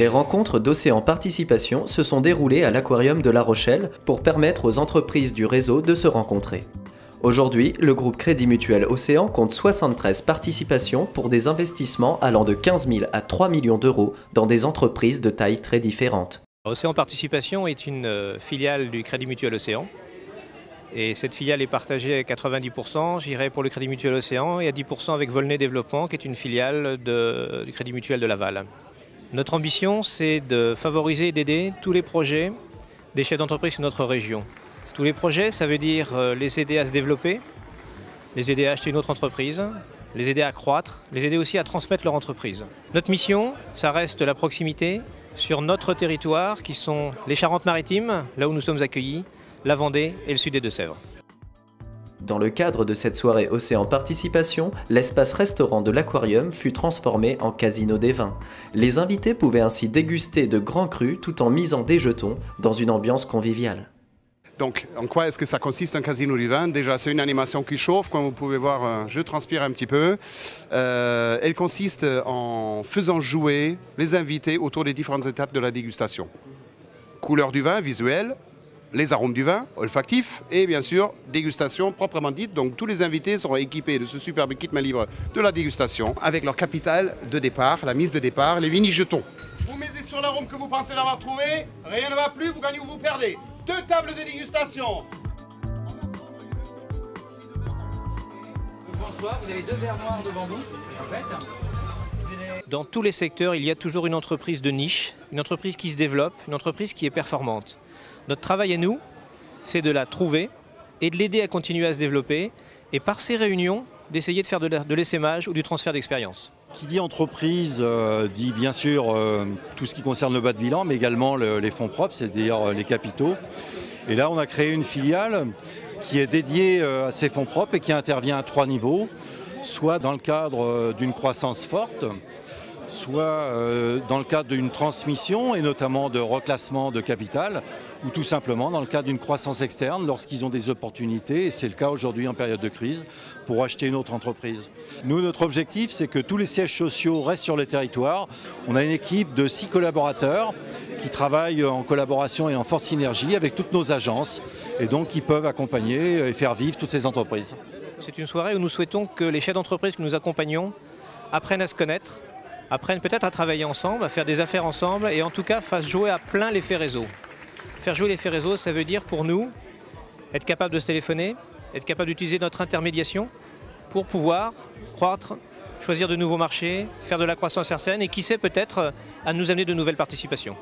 Les rencontres d'Océan Participation se sont déroulées à l'Aquarium de La Rochelle pour permettre aux entreprises du réseau de se rencontrer. Aujourd'hui, le groupe Crédit Mutuel Océan compte 73 participations pour des investissements allant de 15 000 à 3 millions d'euros dans des entreprises de tailles très différentes. Océan Participation est une filiale du Crédit Mutuel Océan. Et cette filiale est partagée à 90%, j'irai pour le Crédit Mutuel Océan, et à 10% avec Volnay Développement, qui est une filiale du Crédit Mutuel de Laval. Notre ambition, c'est de favoriser et d'aider tous les projets des chefs d'entreprise de notre région. Tous les projets, ça veut dire les aider à se développer, les aider à acheter une autre entreprise, les aider à croître, les aider aussi à transmettre leur entreprise. Notre mission, ça reste la proximité sur notre territoire, qui sont les Charentes-Maritimes, là où nous sommes accueillis, la Vendée et le sud des Deux-Sèvres. Dans le cadre de cette soirée Océan Participation, l'espace restaurant de l'Aquarium fut transformé en casino des vins. Les invités pouvaient ainsi déguster de grands crus tout en misant des jetons dans une ambiance conviviale. Donc, en quoi est-ce que ça consiste un casino du vin? Déjà, c'est une animation qui chauffe, comme vous pouvez voir, je transpire un petit peu. Elle consiste en faisant jouer les invités autour des différentes étapes de la dégustation. Couleur du vin, visuelle, les arômes du vin, olfactifs, et bien sûr, dégustation proprement dite. Donc tous les invités seront équipés de ce superbe kit main libre de la dégustation, avec leur capital de départ, la mise de départ, les mini-jetons. Vous misez sur l'arôme que vous pensez l'avoir trouvé, rien ne va plus, vous gagnez ou vous perdez. 2 tables de dégustation. Bonsoir, vous avez 2 verres noirs devant vous. Dans tous les secteurs, il y a toujours une entreprise de niche, une entreprise qui se développe, une entreprise qui est performante. Notre travail à nous, c'est de la trouver et de l'aider à continuer à se développer, et par ces réunions, d'essayer de faire de l'essaimage ou du transfert d'expérience. Qui dit entreprise dit bien sûr tout ce qui concerne le bas de bilan, mais également les fonds propres, c'est-à-dire les capitaux. Et là, on a créé une filiale qui est dédiée à ces fonds propres et qui intervient à 3 niveaux, soit dans le cadre d'une croissance forte, soit dans le cadre d'une transmission et notamment de reclassement de capital, ou tout simplement dans le cadre d'une croissance externe lorsqu'ils ont des opportunités, et c'est le cas aujourd'hui en période de crise, pour acheter une autre entreprise. Nous, notre objectif, c'est que tous les sièges sociaux restent sur le territoire. On a une équipe de 6 collaborateurs qui travaillent en collaboration et en forte synergie avec toutes nos agences, et donc qui peuvent accompagner et faire vivre toutes ces entreprises. C'est une soirée où nous souhaitons que les chefs d'entreprise que nous accompagnons apprennent à se connaître, apprennent peut-être à travailler ensemble, à faire des affaires ensemble, et en tout cas fassent jouer à plein l'effet réseau. Faire jouer l'effet réseau, ça veut dire pour nous être capable de se téléphoner, être capable d'utiliser notre intermédiation pour pouvoir croître, choisir de nouveaux marchés, faire de la croissance certaine et qui sait peut-être à nous amener de nouvelles participations.